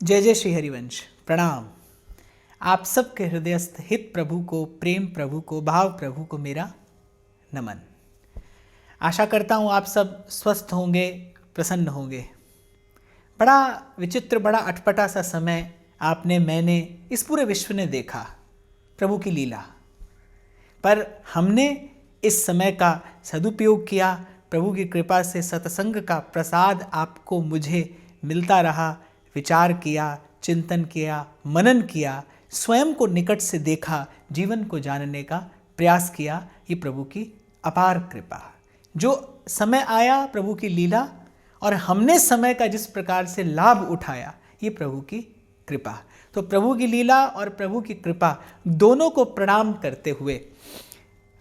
जय जय श्री हरिवंश। प्रणाम। आप सबके हृदयस्थ हित प्रभु को, प्रेम प्रभु को, भाव प्रभु को मेरा नमन। आशा करता हूँ आप सब स्वस्थ होंगे, प्रसन्न होंगे। बड़ा विचित्र, बड़ा अटपटा सा समय आपने, मैंने, इस पूरे विश्व ने देखा, प्रभु की लीला। पर हमने इस समय का सदुपयोग किया। प्रभु की कृपा से सत्संग का प्रसाद आपको, मुझे मिलता रहा। विचार किया, चिंतन किया, मनन किया, स्वयं को निकट से देखा, जीवन को जानने का प्रयास किया। ये प्रभु की अपार कृपा। जो समय आया, प्रभु की लीला, और हमने समय का जिस प्रकार से लाभ उठाया, ये प्रभु की कृपा। तो प्रभु की लीला और प्रभु की कृपा दोनों को प्रणाम करते हुए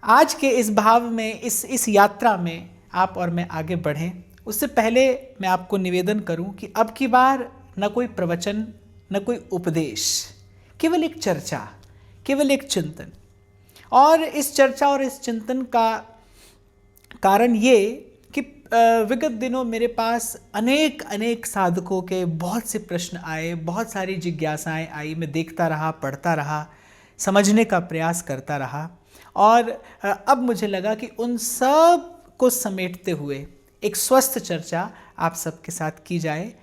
आज के इस भाव में, इस यात्रा में आप और मैं आगे बढ़ें। उससे पहले मैं आपको निवेदन करूं कि अब की बार न कोई प्रवचन, न कोई उपदेश, केवल एक चर्चा, केवल एक चिंतन। और इस चर्चा और इस चिंतन का कारण ये कि विगत दिनों मेरे पास अनेक साधकों के बहुत से प्रश्न आए, बहुत सारी जिज्ञासाएं आई। मैं देखता रहा, पढ़ता रहा, समझने का प्रयास करता रहा। और अब मुझे लगा कि उन सब को समेटते हुए एक स्वस्थ चर्चा आप सबके साथ की जाए,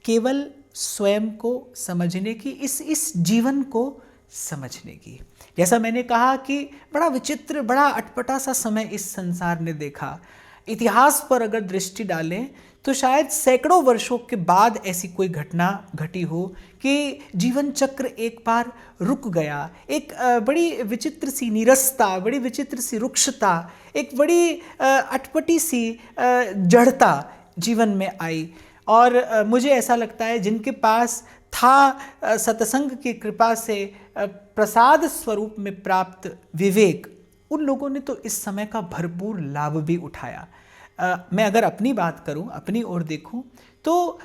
केवल स्वयं को समझने की, इस जीवन को समझने की। जैसा मैंने कहा कि बड़ा विचित्र, बड़ा अटपटा सा समय इस संसार ने देखा। इतिहास पर अगर दृष्टि डालें तो शायद सैकड़ों वर्षों के बाद ऐसी कोई घटना घटी हो कि जीवन चक्र एक बार रुक गया। एक बड़ी विचित्र सी नीरसता, बड़ी विचित्र सी रुक्षता, एक बड़ी अटपटी सी जड़ता जीवन में आई। और मुझे ऐसा लगता है जिनके पास था सत्संग की कृपा से प्रसाद स्वरूप में प्राप्त विवेक, उन लोगों ने तो इस समय का भरपूर लाभ भी उठाया। मैं अगर अपनी बात करूं, अपनी ओर देखूं, तो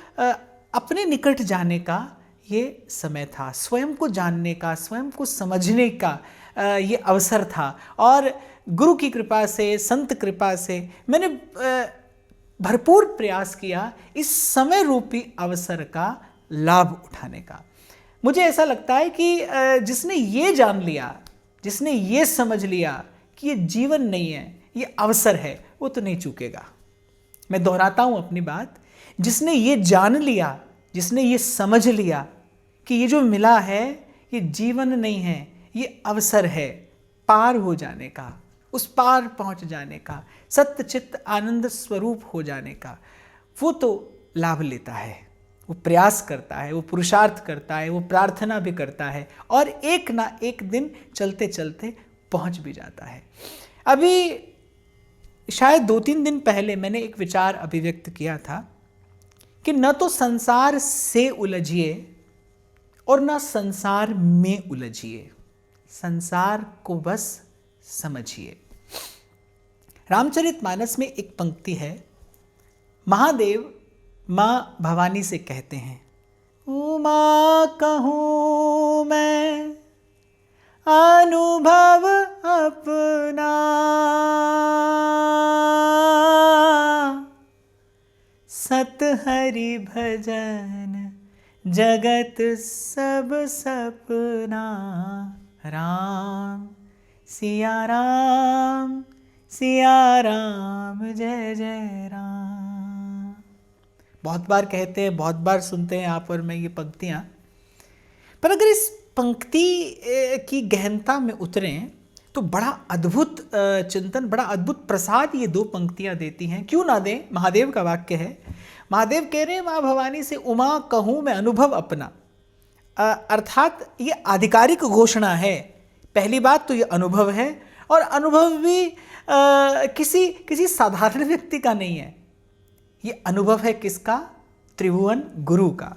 अपने निकट जाने का ये समय था, स्वयं को जानने का, स्वयं को समझने का ये अवसर था। और गुरु की कृपा से, संत कृपा से मैंने भरपूर प्रयास किया इस समय रूपी अवसर का लाभ उठाने का। मुझे ऐसा लगता है कि जिसने ये जान लिया, जिसने ये समझ लिया कि ये जीवन नहीं है, ये अवसर है, वो तो नहीं चूकेगा। मैं दोहराता हूं अपनी बात। जिसने ये जान लिया, जिसने ये समझ लिया कि ये जो मिला है ये जीवन नहीं है, ये अवसर है पार हो जाने का, उस पार पहुंच जाने का, सत्य चित्त आनंद स्वरूप हो जाने का, वो तो लाभ लेता है, वो प्रयास करता है, वो पुरुषार्थ करता है, वो प्रार्थना भी करता है, और एक ना एक दिन चलते चलते पहुंच भी जाता है। अभी शायद 2-3 दिन पहले मैंने एक विचार अभिव्यक्त किया था कि न तो संसार से उलझिए और न संसार में उलझिए, संसार को बस समझिए। रामचरितमानस में एक पंक्ति है, महादेव माँ भवानी से कहते हैं, उमा कहूँ मैं अनुभव अपना, सत हरि भजन जगत सब सपना, राम सिया राम, सिया राम जय जय राम। बहुत बार कहते हैं, बहुत बार सुनते हैं आप और मैं ये पंक्तियां। पर अगर इस पंक्ति की गहनता में उतरें तो बड़ा अद्भुत चिंतन, बड़ा अद्भुत प्रसाद ये 2 पंक्तियां देती हैं। क्यों ना दें। महादेव का वाक्य है, महादेव कह रहे हैं, माँ भवानी से उमा कहूँ मैं अनुभव अपना। अर्थात ये आधिकारिक घोषणा है। पहली बात तो ये अनुभव है, और अनुभव भी किसी साधारण व्यक्ति का नहीं है। ये अनुभव है किसका? त्रिभुवन गुरु का।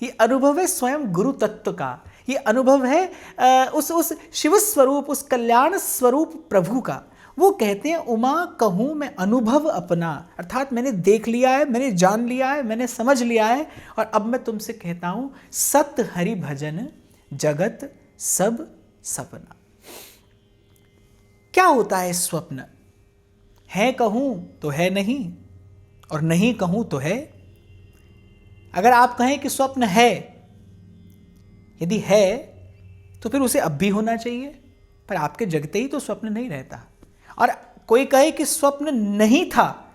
ये अनुभव है स्वयं गुरु तत्व का। ये अनुभव है उस शिव स्वरूप, उस कल्याण स्वरूप प्रभु का। वो कहते हैं, उमा कहूँ मैं अनुभव अपना, अर्थात मैंने देख लिया है, मैंने जान लिया है, मैंने समझ लिया है, और अब मैं तुमसे कहता हूं, सत हरि भजन जगत सब सपना। क्या होता है स्वप्न? है कहूं तो है नहीं, और नहीं कहूं तो है। अगर आप कहें कि स्वप्न है यदि है तो फिर उसे अब भी होना चाहिए, पर आपके जगते ही तो स्वप्न नहीं रहता। और कोई कहे कि स्वप्न नहीं था,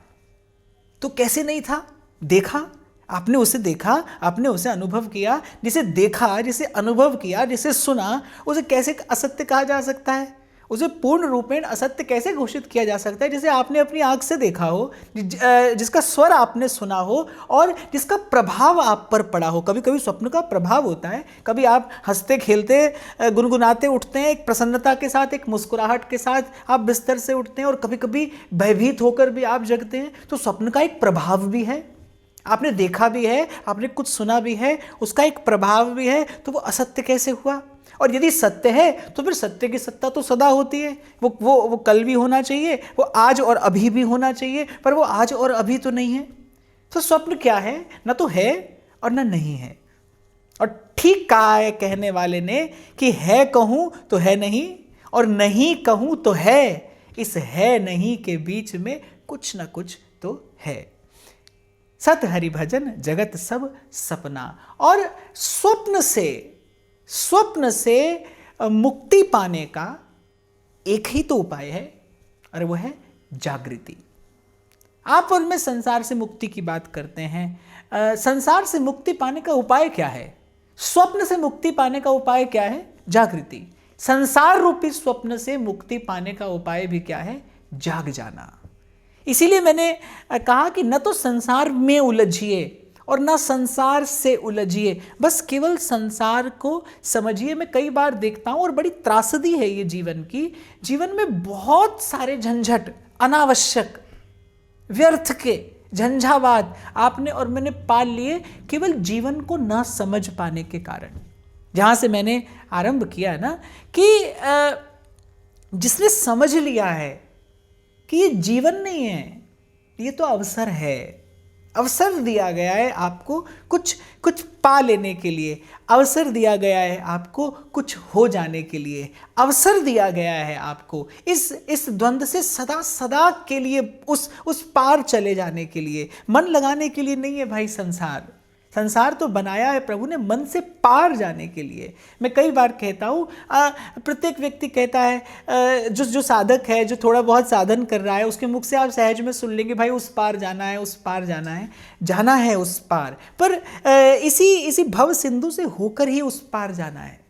तो कैसे नहीं था? देखा, आपने उसे देखा, आपने उसे अनुभव किया। जिसे देखा, जिसे अनुभव किया, जिसे सुना, उसे कैसे असत्य कहा जा सकता है? उसे पूर्ण रूपेण असत्य कैसे घोषित किया जा सकता है? जिसे आपने अपनी आंख से देखा हो, जिसका स्वर आपने सुना हो और जिसका प्रभाव आप पर पड़ा हो। कभी कभी स्वप्न का प्रभाव होता है, कभी आप हंसते खेलते गुनगुनाते उठते हैं, एक प्रसन्नता के साथ, एक मुस्कुराहट के साथ आप बिस्तर से उठते हैं, और कभी कभी भयभीत होकर भी आप जगते हैं। तो स्वप्न का एक प्रभाव भी है, आपने देखा भी है, आपने कुछ सुना भी है, उसका एक प्रभाव भी है। तो वो असत्य कैसे हुआ? और यदि सत्य है तो फिर सत्य की सत्ता तो सदा होती है। वो कल भी होना चाहिए, वो आज और अभी भी होना चाहिए, पर वो आज और अभी तो नहीं है। तो स्वप्न क्या है? ना तो है और ना नहीं है। और ठीक कहा है कहने वाले ने कि है कहूं तो है नहीं, और नहीं कहूं तो है। इस है नहीं के बीच में कुछ ना कुछ तो है। सत हरि भजन जगत सब सपना। और स्वप्न से मुक्ति पाने का एक ही तो उपाय है, और वो है जागृति। आप और मैं संसार से मुक्ति की बात करते हैं। संसार से मुक्ति पाने का उपाय क्या है? स्वप्न से मुक्ति पाने का उपाय क्या है? जागृति। संसार रूपी स्वप्न से मुक्ति पाने का उपाय भी क्या है? जाग जाना। इसीलिए मैंने कहा कि न तो संसार में उलझिए और न संसार से उलझिए, बस केवल संसार को समझिए। मैं कई बार देखता हूं, और बड़ी त्रासदी है ये जीवन की। जीवन में बहुत सारे झंझट, अनावश्यक, व्यर्थ के झंझावात आपने और मैंने पाल लिए, केवल जीवन को न समझ पाने के कारण। जहां से मैंने आरंभ किया है ना, कि जिसने समझ लिया है कि ये जीवन नहीं है, ये तो अवसर है। अवसर दिया गया है आपको कुछ पा लेने के लिए, अवसर दिया गया है आपको कुछ हो जाने के लिए, अवसर दिया गया है आपको इस द्वंद्व से सदा सदा के लिए उस पार चले जाने के लिए। मन लगाने के लिए नहीं है भाई संसार तो बनाया है प्रभु ने मन से पार जाने के लिए। मैं कई बार कहता हूँ, प्रत्येक व्यक्ति कहता है, जो साधक है, जो थोड़ा बहुत साधन कर रहा है, उसके मुख से आप सहज में सुन लेंगे, भाई उस पार जाना है, उस पार जाना है उस पार। पर इसी भव सिंधु से होकर ही उस पार जाना है।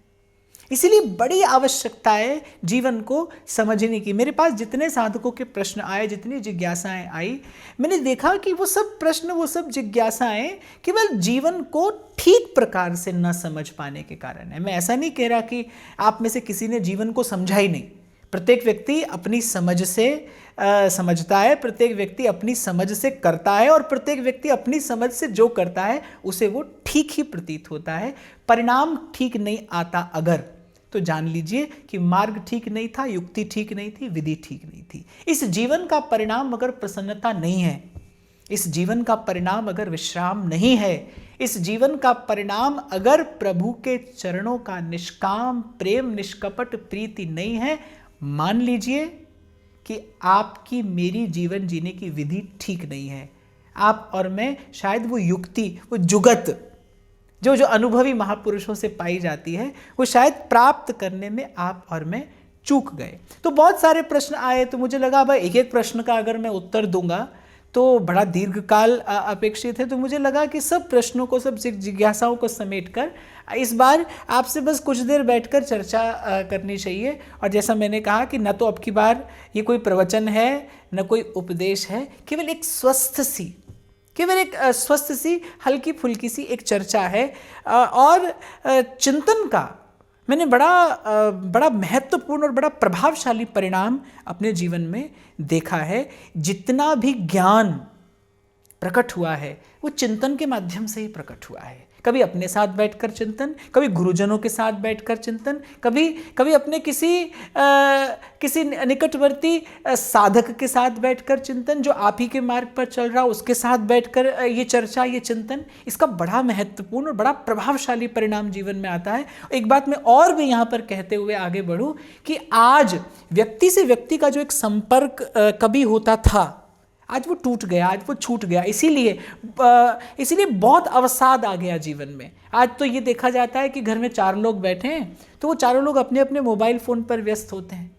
इसीलिए बड़ी आवश्यकता है जीवन को समझने की। मेरे पास जितने साधकों के प्रश्न आए, जितनी जिज्ञासाएं आई, मैंने देखा कि वो सब प्रश्न, वो सब जिज्ञासाएं केवल जीवन को ठीक प्रकार से न समझ पाने के कारण है। मैं ऐसा नहीं कह रहा कि आप में से किसी ने जीवन को समझा ही नहीं। प्रत्येक व्यक्ति अपनी समझ से समझता है, प्रत्येक व्यक्ति अपनी समझ से करता है, और प्रत्येक व्यक्ति अपनी समझ से जो करता है उसे वो ठीक ही प्रतीत होता है। परिणाम ठीक नहीं आता अगर, तो जान लीजिए कि मार्ग ठीक नहीं था, युक्ति ठीक नहीं थी, विधि ठीक नहीं थी। इस जीवन का परिणाम अगर प्रसन्नता नहीं है, इस जीवन का परिणाम अगर विश्राम नहीं है, इस जीवन का परिणाम अगर प्रभु के चरणों का निष्काम प्रेम, निष्कपट प्रीति नहीं है, मान लीजिए कि आपकी मेरी जीवन जीने की विधि ठीक नहीं है। आप और मैं शायद वो युक्ति, वो जुगत जो अनुभवी महापुरुषों से पाई जाती है, वो शायद प्राप्त करने में आप और मैं चूक गए। तो बहुत सारे प्रश्न आए, तो मुझे लगा भाई एक एक प्रश्न का अगर मैं उत्तर दूंगा तो बड़ा दीर्घकाल अपेक्षित है। तो मुझे लगा कि सब प्रश्नों को, सब जिज्ञासाओं को समेटकर इस बार आपसे बस कुछ देर बैठकर चर्चा करनी चाहिए। और जैसा मैंने कहा कि न तो अब की बार ये कोई प्रवचन है, न कोई उपदेश है, केवल एक स्वस्थ सी हल्की फुल्की सी एक चर्चा है। और चिंतन का मैंने बड़ा महत्वपूर्ण और बड़ा प्रभावशाली परिणाम अपने जीवन में देखा है। जितना भी ज्ञान प्रकट हुआ है वो चिंतन के माध्यम से ही प्रकट हुआ है। कभी अपने साथ बैठकर चिंतन, कभी गुरुजनों के साथ बैठकर चिंतन, कभी अपने किसी निकटवर्ती साधक के साथ बैठकर चिंतन, जो आप ही के मार्ग पर चल रहा उसके साथ बैठकर ये चर्चा, ये चिंतन, इसका बड़ा महत्वपूर्ण और बड़ा प्रभावशाली परिणाम जीवन में आता है। एक बात मैं और भी यहाँ पर कहते हुए आगे बढ़ूँ कि आज व्यक्ति से व्यक्ति का जो एक संपर्क कभी होता था, आज वो टूट गया, आज वो छूट गया। इसीलिए बहुत अवसाद आ गया जीवन में। आज तो ये देखा जाता है कि घर में 4 लोग बैठे हैं तो वो चारों लोग अपने अपने मोबाइल फ़ोन पर व्यस्त होते हैं।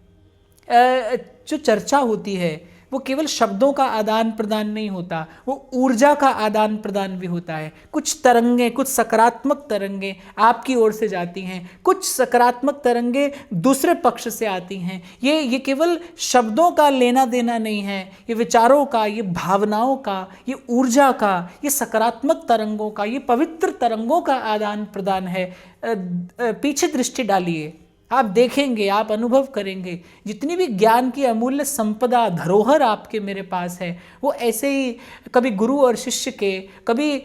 जो चर्चा होती है वो केवल शब्दों का आदान प्रदान नहीं होता, वो ऊर्जा का आदान प्रदान भी होता है। कुछ तरंगें, कुछ सकारात्मक तरंगें आपकी ओर से जाती हैं, कुछ सकारात्मक तरंगें दूसरे पक्ष से आती हैं। ये केवल शब्दों का लेना देना नहीं है, ये विचारों का, ये भावनाओं का, ये ऊर्जा का, ये सकारात्मक तरंगों का, ये पवित्र तरंगों का आदान प्रदान है। पीछे दृष्टि डालिए, आप देखेंगे, आप अनुभव करेंगे, जितनी भी ज्ञान की अमूल्य संपदा, धरोहर आपके मेरे पास है, वो ऐसे ही कभी गुरु और शिष्य के, कभी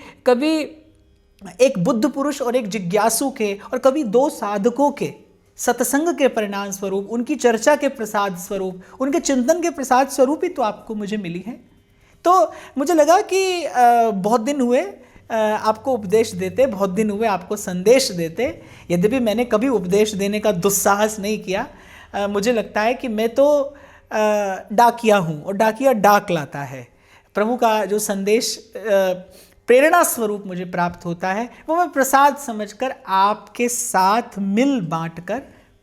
एक बुद्ध पुरुष और एक जिज्ञासु के, और कभी 2 साधकों के सत्संग के परिणाम स्वरूप, उनकी चर्चा के प्रसाद स्वरूप, उनके चिंतन के प्रसाद स्वरूप ही तो आपको मुझे मिली है। तो मुझे लगा कि बहुत दिन हुए आपको उपदेश देते, बहुत दिन हुए आपको संदेश देते। यद्यपि मैंने कभी उपदेश देने का दुस्साहस नहीं किया। मुझे लगता है कि मैं तो डाकिया हूँ और डाकिया डाक लाता है। प्रभु का जो संदेश प्रेरणा स्वरूप मुझे प्राप्त होता है वो मैं प्रसाद समझकर आपके साथ मिल बांट कर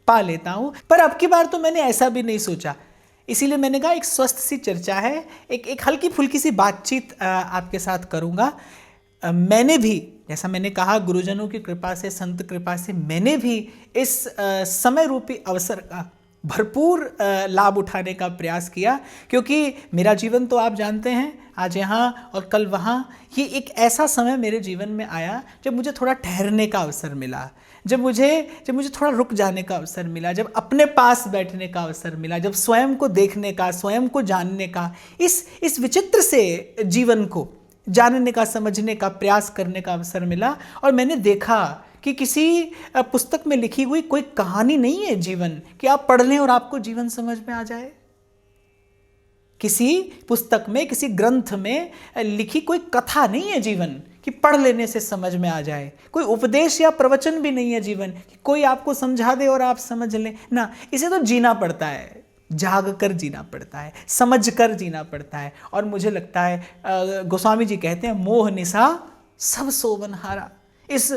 पा लेता हूँ। पर अब की बार तो मैंने ऐसा भी नहीं सोचा, इसीलिए मैंने कहा एक स्वस्थ सी चर्चा है, एक हल्की फुल्की सी बातचीत आपके साथ करूँगा। मैंने भी, जैसा मैंने कहा, गुरुजनों की कृपा से, संत कृपा से मैंने भी इस समय रूपी अवसर का भरपूर लाभ उठाने का प्रयास किया, क्योंकि मेरा जीवन तो आप जानते हैं, आज यहाँ और कल वहाँ। ये एक ऐसा समय मेरे जीवन में आया जब मुझे थोड़ा ठहरने का अवसर मिला, जब मुझे थोड़ा रुक जाने का अवसर मिला, जब अपने पास बैठने का अवसर मिला, जब स्वयं को देखने का, स्वयं को जानने का, इस विचित्र से जीवन को जानने का, समझने का प्रयास करने का अवसर मिला। और मैंने देखा कि किसी पुस्तक में लिखी हुई कोई कहानी नहीं है जीवन कि आप पढ़ लें और आपको जीवन समझ में आ जाए। किसी पुस्तक में, किसी ग्रंथ में लिखी कोई कथा नहीं है जीवन कि पढ़ लेने से समझ में आ जाए। कोई उपदेश या प्रवचन भी नहीं है जीवन कि कोई आपको समझा दे और आप समझ लें ना। इसे तो जीना पड़ता है, जाग कर जीना पड़ता है, समझ कर जीना पड़ता है। और मुझे लगता है गोस्वामी जी कहते हैं, मोह निशा सब सोवनहारा। इस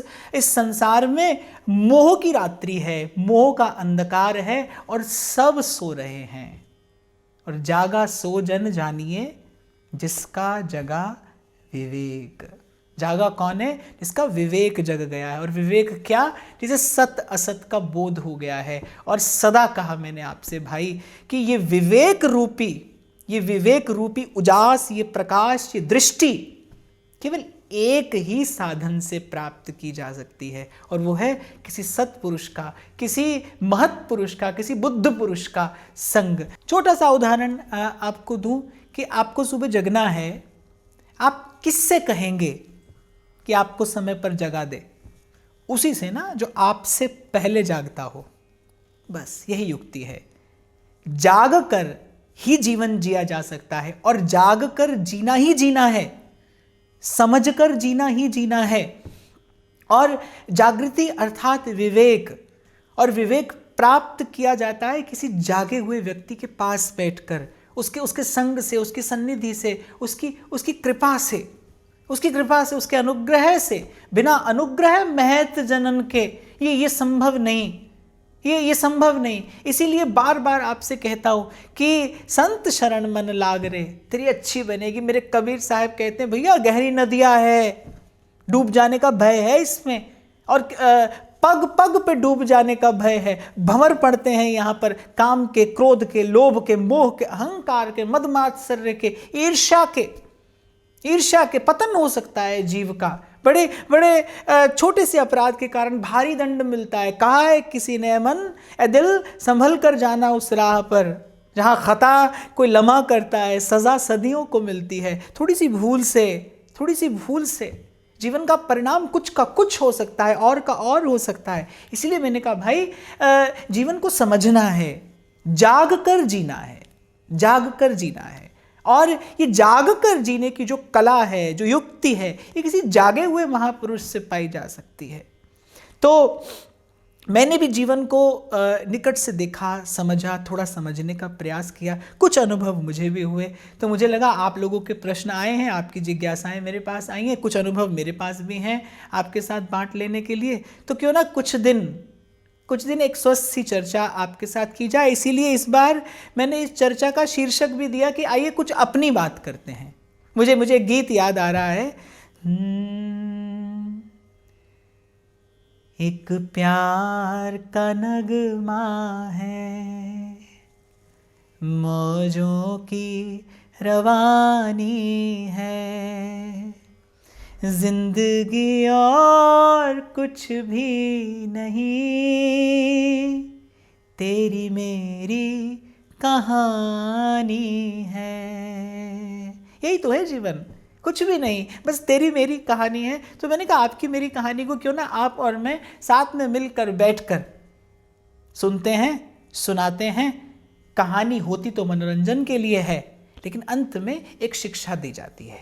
संसार में मोह की रात्रि है, मोह का अंधकार है और सब सो रहे हैं। और जागा सो जन जानिए, जिसका जगा विवेक। जागा कौन है? जिसका विवेक जग गया है। और विवेक क्या? जिसे सत असत का बोध हो गया है। और सदा कहा मैंने आपसे भाई कि ये विवेक रूपी उजास, ये प्रकाश, ये दृष्टि केवल एक ही साधन से प्राप्त की जा सकती है, और वो है किसी सत्पुरुष का, किसी महत् पुरुष का, किसी बुद्ध पुरुष का संग। छोटा सा उदाहरण आपको दूं कि आपको सुबह जगना है, आप किससे कहेंगे कि आपको समय पर जगा दे? उसी से ना जो आपसे पहले जागता हो। बस यही युक्ति है। जाग कर ही जीवन जिया जा सकता है, और जाग कर जीना ही जीना है, समझ कर जीना ही जीना है। और जागृति अर्थात विवेक, और विवेक प्राप्त किया जाता है किसी जागे हुए व्यक्ति के पास बैठकर, उसके संग से, उसकी सन्निधि से, उसकी कृपा से, उसके अनुग्रह से। बिना अनुग्रह महत जनन के ये संभव नहीं, ये संभव नहीं। इसीलिए बार बार आपसे कहता हूँ कि संत शरण मन लाग रे, तेरी अच्छी बनेगी। मेरे कबीर साहब कहते हैं, भैया गहरी नदियाँ है, डूब जाने का भय है इसमें, और पग पग पे डूब जाने का भय है। भंवर पड़ते हैं यहाँ पर काम के, क्रोध के, लोभ के, मोह के, अहंकार के, मदमात्सर्य के, ईर्ष्या के पतन हो सकता है जीव का। बड़े बड़े छोटे से अपराध के कारण भारी दंड मिलता है। कहा है किसी ने, मन ए दिल संभल कर जाना उस राह पर जहाँ खता कोई लम्हा करता है, सज़ा सदियों को मिलती है। थोड़ी सी भूल से जीवन का परिणाम कुछ का कुछ हो सकता है, और का और हो सकता है। इसलिए मैंने कहा भाई, जीवन को समझना है, जाग कर जीना है। और ये जाग कर जीने की जो कला है, जो युक्ति है, ये किसी जागे हुए महापुरुष से पाई जा सकती है। तो मैंने भी जीवन को निकट से देखा, समझा, थोड़ा समझने का प्रयास किया, कुछ अनुभव मुझे भी हुए। तो मुझे लगा आप लोगों के प्रश्न आए हैं, आपकी जिज्ञासाएं मेरे पास आई हैं, कुछ अनुभव मेरे पास भी हैं आपके साथ बांट लेने के लिए। तो क्यों ना कुछ दिन एक स्वस्थ सी चर्चा आपके साथ की जाए। इसीलिए इस बार मैंने इस चर्चा का शीर्षक भी दिया कि आइए कुछ अपनी बात करते हैं। मुझे गीत याद आ रहा है, एक प्यार का नगमा है, मौजों की रवानी है, जिंदगी और कुछ भी नहीं, तेरी मेरी कहानी है। यही तो है जीवन, कुछ भी नहीं, बस तेरी मेरी कहानी है। तो मैंने कहा आपकी मेरी कहानी को क्यों ना आप और मैं साथ में मिलकर बैठकर सुनते हैं, सुनाते हैं। कहानी होती तो मनोरंजन के लिए है, लेकिन अंत में एक शिक्षा दी जाती है,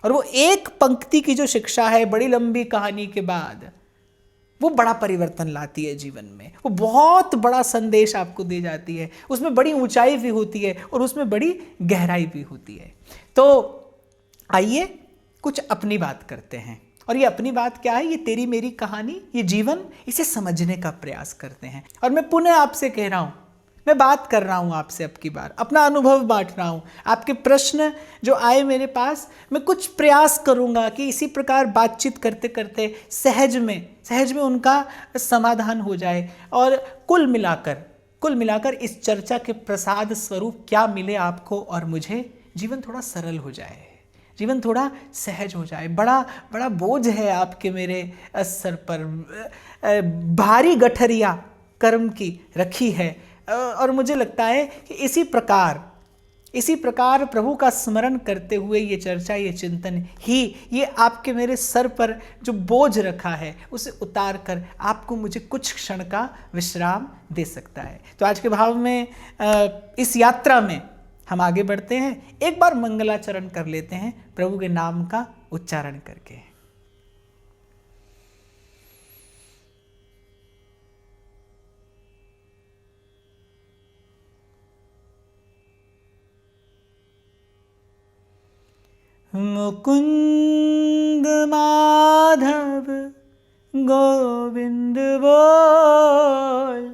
और वो एक पंक्ति की जो शिक्षा है बड़ी लंबी कहानी के बाद, वो बड़ा परिवर्तन लाती है जीवन में। वो बहुत बड़ा संदेश आपको दे जाती है। उसमें बड़ी ऊंचाई भी होती है और उसमें बड़ी गहराई भी होती है। तो आइए कुछ अपनी बात करते हैं। और ये अपनी बात क्या है? ये तेरी मेरी कहानी, ये जीवन, इसे समझने का प्रयास करते हैं। और मैं पुनः आपसे कह रहा हूँ, मैं बात कर रहा हूँ आपसे, अब की बार अपना अनुभव बांट रहा हूँ। आपके प्रश्न जो आए मेरे पास, मैं कुछ प्रयास करूँगा कि इसी प्रकार बातचीत करते करते सहज में उनका समाधान हो जाए। और कुल मिलाकर इस चर्चा के प्रसाद स्वरूप क्या मिले आपको और मुझे, जीवन थोड़ा सरल हो जाए, जीवन थोड़ा सहज हो जाए। बड़ा बोझ है आपके मेरे सर पर, भारी गठरिया कर्म की रखी है। और मुझे लगता है कि इसी प्रकार प्रभु का स्मरण करते हुए ये चर्चा, ये चिंतन ही, ये आपके मेरे सर पर जो बोझ रखा है उसे उतार कर आपको मुझे कुछ क्षण का विश्राम दे सकता है। तो आज के भाव में इस यात्रा में हम आगे बढ़ते हैं। एक बार मंगलाचरण कर लेते हैं प्रभु के नाम का उच्चारण करके। मुकुंद माधव गोविंद बोल,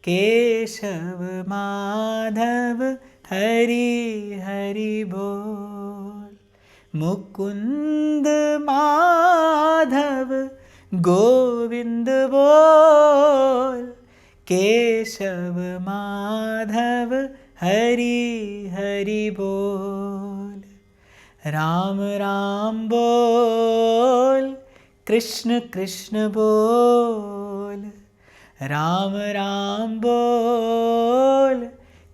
केशव माधव हरि हरि बोल। मुकुंद माधव गोविंद बोल, केशव माधव हरि हरि बोल। राम राम बोल, कृष्ण कृष्ण बोल, राम राम बोल,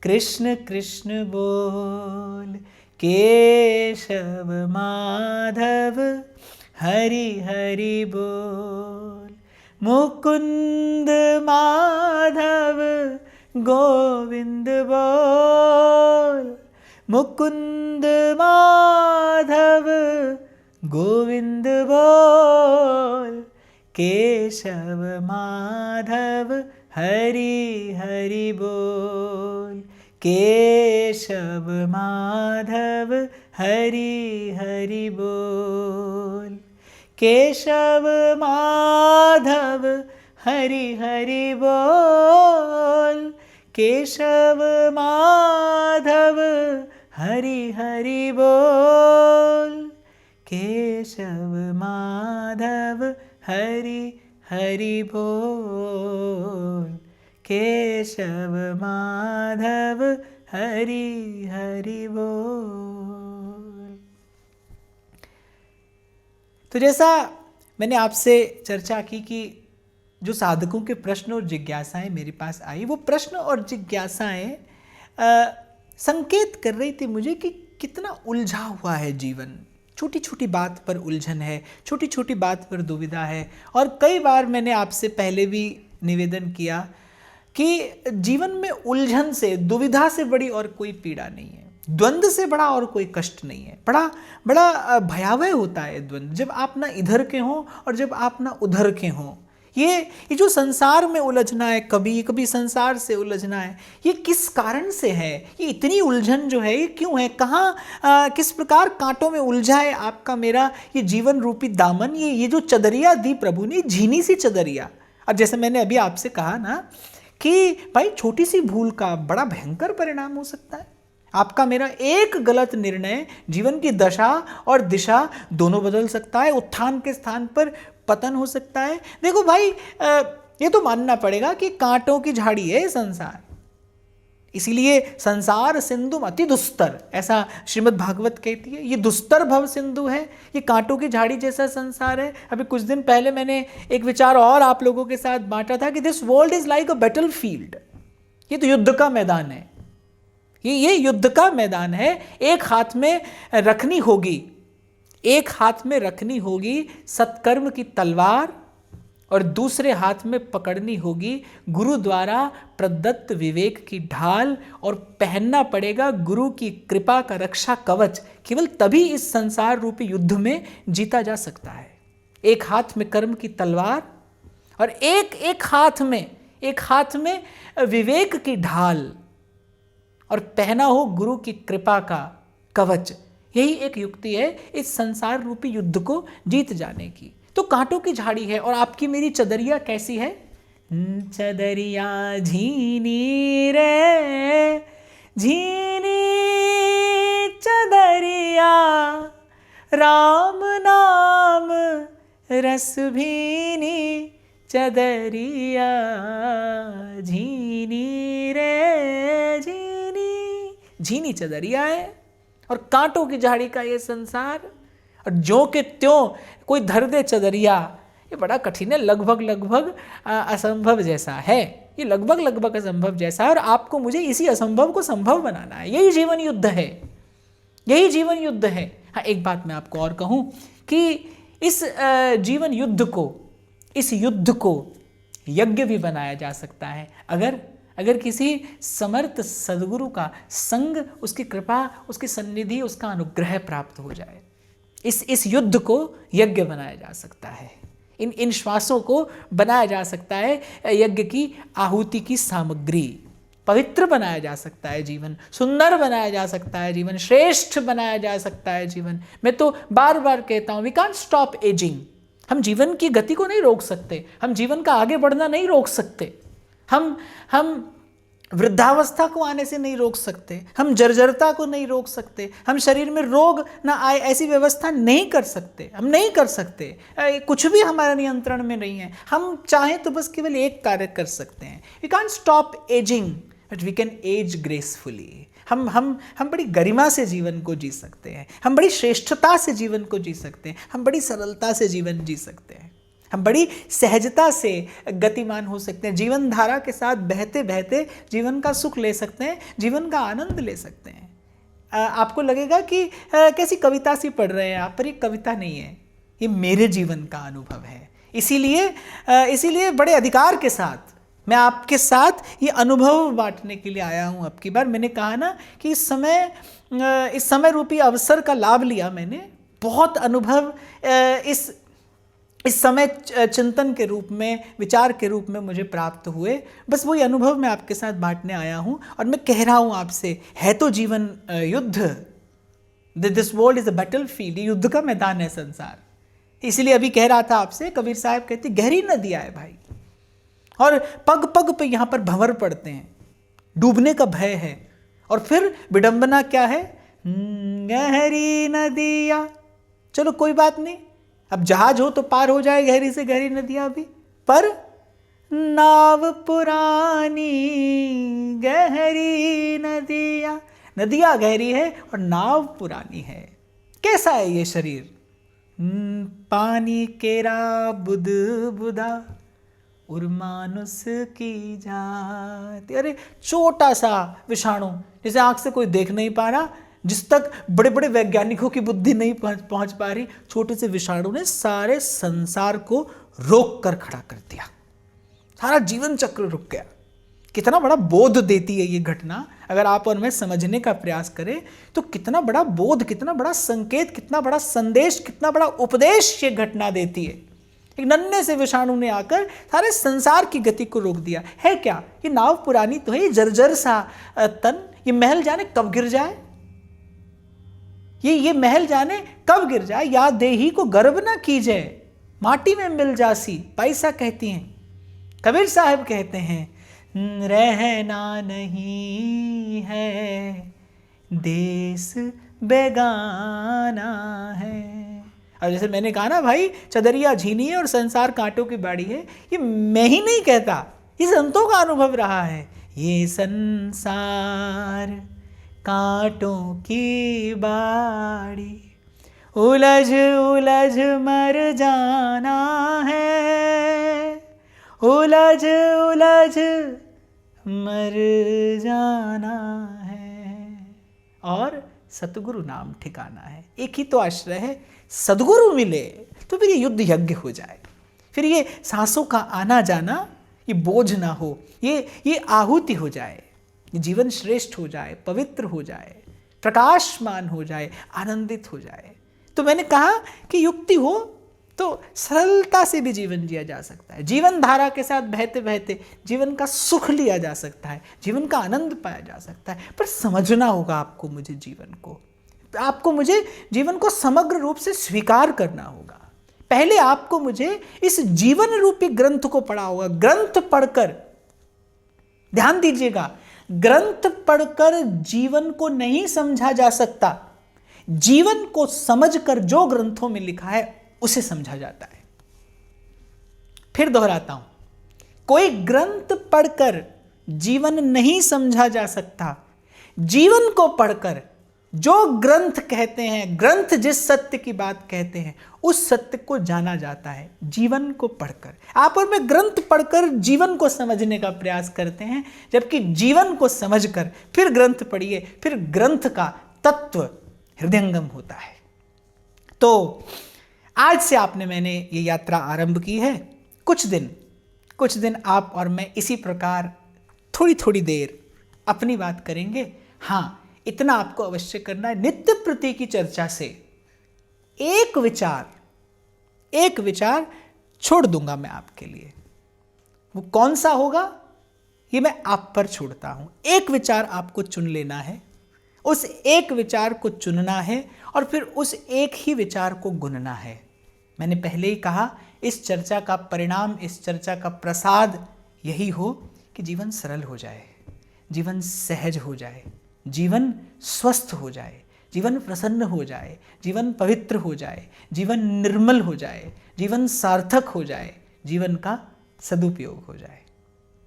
कृष्ण कृष्ण बोल। केशव माधव हरि हरि बोल। मुकुंद माधव गोविंद बोल, मुकुंद माधव गोविंद बोल, केशव माधव हरि हरि बोल। केशव माधव हरि हरि बोल। केशव माधव हरि हरि बोल। केशव माधव हरि हरि बोल। केशव माधव हरि हरि बोल। केशव माधव हरि हरि बोल। तो जैसा मैंने आपसे चर्चा की कि जो साधकों के प्रश्न और जिज्ञासाएं मेरे पास आई, वो प्रश्न और जिज्ञासाएं संकेत कर रही थी मुझे कि कितना उलझा हुआ है जीवन। छोटी छोटी बात पर उलझन है, छोटी छोटी बात पर दुविधा है। और कई बार मैंने आपसे पहले भी निवेदन किया कि जीवन में उलझन से, दुविधा से बड़ी और कोई पीड़ा नहीं है, द्वंद्व से बड़ा और कोई कष्ट नहीं है। बड़ा भयावह होता है द्वंद्व, जब आप ना इधर के हों और जब आप ना उधर के हों। ये जो संसार में उलझना है, कभी कभी संसार से उलझना है, ये किस कारण से है? ये इतनी उलझन जो है ये क्यों है? कहाँ किस प्रकार कांटों में उलझा है आपका मेरा ये जीवन रूपी दामन? ये जो चदरिया दी प्रभु ने, झीनी सी चदरिया। और जैसे मैंने अभी आपसे कहा ना कि भाई छोटी सी भूल का बड़ा भयंकर परिणाम हो सकता है। आपका मेरा एक गलत निर्णय जीवन की दशा और दिशा दोनों बदल सकता है, उत्थान के स्थान पर पतन हो सकता है। देखो भाई, ये तो मानना पड़ेगा कि कांटों की झाड़ी है संसार, इसीलिए संसार सिंधु अति दुस्तर, ऐसा श्रीमद् भागवत कहती है। ये दुस्तर भव सिंधु है, ये कांटों की झाड़ी जैसा संसार है। अभी कुछ दिन पहले मैंने एक विचार और आप लोगों के साथ बांटा था कि this world is like a battle field. ये तो युद्ध का मैदान है, ये युद्ध का मैदान है। एक हाथ में रखनी होगी, एक हाथ में रखनी होगी सत्कर्म की तलवार और दूसरे हाथ में पकड़नी होगी गुरु द्वारा प्रदत्त विवेक की ढाल, और पहनना पड़ेगा गुरु की कृपा का रक्षा कवच। केवल तभी इस संसार रूपी युद्ध में जीता जा सकता है। एक हाथ में कर्म की तलवार और एक हाथ में विवेक की ढाल, और पहना हो गुरु की कृपा का कवच। यही एक युक्ति है इस संसार रूपी युद्ध को जीत जाने की। तो कांटों की झाड़ी है, और आपकी मेरी चदरिया कैसी है? चदरिया झीनी रे झीनी चदरिया, राम नाम रस भीनी चदरिया, झीनी रे झीनी चदरिया है और कांटों की झाड़ी का ये संसार। और जो के त्यों कोई धर दे चदरिया, ये बड़ा कठिन है, लगभग असंभव जैसा है। ये लगभग असंभव जैसा है, और आपको मुझे इसी असंभव को संभव बनाना है। यही जीवन युद्ध है, यही जीवन युद्ध है। हाँ, एक बात मैं आपको और कहूँ कि इस जीवन युद्ध को, इस युद्ध को यज्ञ भी बनाया जा सकता है अगर किसी समर्थ सद्गुरु का संग, उसकी कृपा, उसकी सन्निधि, उसका अनुग्रह प्राप्त हो जाए। इस युद्ध को यज्ञ बनाया जा सकता है। इन श्वासों को बनाया जा सकता है यज्ञ की आहुति की सामग्री। पवित्र बनाया जा सकता है जीवन, सुंदर बनाया जा सकता है जीवन, श्रेष्ठ बनाया जा सकता है जीवन। मैं तो बार बार कहता हूँ, वी कांट स्टॉप एजिंग। हम जीवन की गति को नहीं रोक सकते, हम जीवन का आगे बढ़ना नहीं रोक सकते, हम वृद्धावस्था को आने से नहीं रोक सकते, हम जर्जरता को नहीं रोक सकते, हम शरीर में रोग ना आए ऐसी व्यवस्था नहीं कर सकते, हम नहीं कर सकते। कुछ भी हमारे नियंत्रण में नहीं है। हम चाहें तो बस केवल एक कार्य कर सकते हैं। We can't stop ageing but we can age gracefully. हम बड़ी गरिमा से जीवन को जी सकते हैं, हम बड़ी श्रेष्ठता से जीवन को जी सकते हैं, हम बड़ी सरलता से जीवन जी सकते हैं, हम बड़ी सहजता से गतिमान हो सकते हैं, जीवन धारा के साथ बहते बहते जीवन का सुख ले सकते हैं, जीवन का आनंद ले सकते हैं। आपको लगेगा कि कैसी कविता सी पढ़ रहे हैं आप, पर ये कविता नहीं है, ये मेरे जीवन का अनुभव है। इसीलिए बड़े अधिकार के साथ मैं आपके साथ ये अनुभव बांटने के लिए आया हूँ। अब की बार मैंने कहा ना कि इस समय रूपी अवसर का लाभ लिया मैंने। बहुत अनुभव इस समय चिंतन के रूप में, विचार के रूप में मुझे प्राप्त हुए। बस वही अनुभव मैं आपके साथ बांटने आया हूँ। और मैं कह रहा हूँ आपसे, है तो जीवन युद्ध, this world is a battle field, युद्ध का मैदान है संसार। इसलिए अभी कह रहा था आपसे, कबीर साहब कहते गहरी नदियाँ है भाई, और पग पग पे यहाँ पर भंवर पड़ते हैं, डूबने का भय है। और फिर विडंबना क्या है? गहरी नदियाँ, चलो कोई बात नहीं, अब जहाज हो तो पार हो जाए गहरी से गहरी नदियाँ भी, पर नाव पुरानी गहरी नदियाँ, नदियाँ गहरी है और नाव पुरानी है। कैसा है ये शरीर? पानी केरा बुद बुदा और मानुस की जात। अरे छोटा सा विषाणु, जिसे आंख से कोई देख नहीं पा रहा, जिस तक बड़े बड़े वैज्ञानिकों की बुद्धि नहीं पहुंच पा रही, छोटे से विषाणु ने सारे संसार को रोक कर खड़ा कर दिया। सारा जीवन चक्र रुक गया। कितना बड़ा बोध देती है ये घटना। अगर आप और मैं समझने का प्रयास करें तो कितना बड़ा बोध, कितना बड़ा संकेत, कितना बड़ा संदेश, कितना बड़ा उपदेश ये घटना देती है। एक नन्हे से विषाणु ने आकर सारे संसार की गति को रोक दिया। है क्या? ये नाव पुरानी तो है, ये जर्जर सा तन, ये महल जाने कब गिर जाए, ये महल जाने कब गिर जाए। या देही को गर्व ना कीजिए, माटी में मिल जासी। पैसा कहती हैं, कबीर साहब कहते हैं, रहना नहीं है देश बेगाना है। और जैसे मैंने कहा ना भाई, चदरिया झीनी है और संसार कांटों की बाड़ी है, ये मैं ही नहीं कहता, ये संतों का अनुभव रहा है। ये संसार कांटों की बाड़ी, उलझ उलझ मर जाना है, उलझ उलझ मर जाना है। और सतगुरु नाम ठिकाना है। एक ही तो आश्रय है, सदगुरु मिले तो फिर ये युद्ध यज्ञ हो जाए, फिर ये सांसों का आना जाना ये बोझ ना हो, ये आहुति हो जाए, ये जीवन श्रेष्ठ हो जाए, पवित्र हो जाए, प्रकाशमान हो जाए, आनंदित हो जाए। तो मैंने कहा कि युक्ति हो तो सरलता से भी जीवन जिया जा सकता है, जीवन धारा के साथ बहते बहते जीवन का सुख लिया जा सकता है, जीवन का आनंद पाया जा सकता है। पर समझना होगा आपको मुझे जीवन को, आपको मुझे जीवन को समग्र रूप से स्वीकार करना होगा। पहले आपको मुझे इस जीवन रूपी ग्रंथ को पढ़ा होगा। ग्रंथ पढ़कर, ध्यान दीजिएगा, ग्रंथ पढ़कर जीवन को नहीं समझा जा सकता, जीवन को समझकर जो ग्रंथों में लिखा है उसे समझा जाता है। फिर दोहराता हूं, कोई ग्रंथ पढ़कर जीवन नहीं समझा जा सकता, जीवन को पढ़कर जो ग्रंथ कहते हैं, ग्रंथ जिस सत्य की बात कहते हैं उस सत्य को जाना जाता है जीवन को पढ़कर। आप और मैं ग्रंथ पढ़कर जीवन को समझने का प्रयास करते हैं, जबकि जीवन को समझकर फिर ग्रंथ पढ़िए, फिर ग्रंथ का तत्व हृदयंगम होता है। तो आज से मैंने ये यात्रा आरंभ की है। कुछ दिन आप और मैं इसी प्रकार थोड़ी थोड़ी देर अपनी बात करेंगे। हाँ, इतना आपको अवश्य करना है, नित्य प्रति की चर्चा से एक विचार छोड़ दूंगा मैं आपके लिए। वो कौन सा होगा ये मैं आप पर छोड़ता हूं। एक विचार आपको चुन लेना है, उस एक विचार को चुनना है और फिर उस एक ही विचार को गुनना है। मैंने पहले ही कहा, इस चर्चा का परिणाम, इस चर्चा का प्रसाद यही हो कि जीवन सरल हो जाए, जीवन सहज हो जाए, जीवन स्वस्थ हो जाए, जीवन प्रसन्न हो जाए, जीवन पवित्र हो जाए, जीवन निर्मल हो जाए, जीवन सार्थक हो जाए, जीवन का सदुपयोग हो जाए।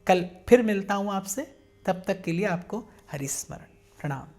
कल फिर मिलता हूँ आपसे, तब तक के लिए आपको हरि स्मरण। प्रणाम।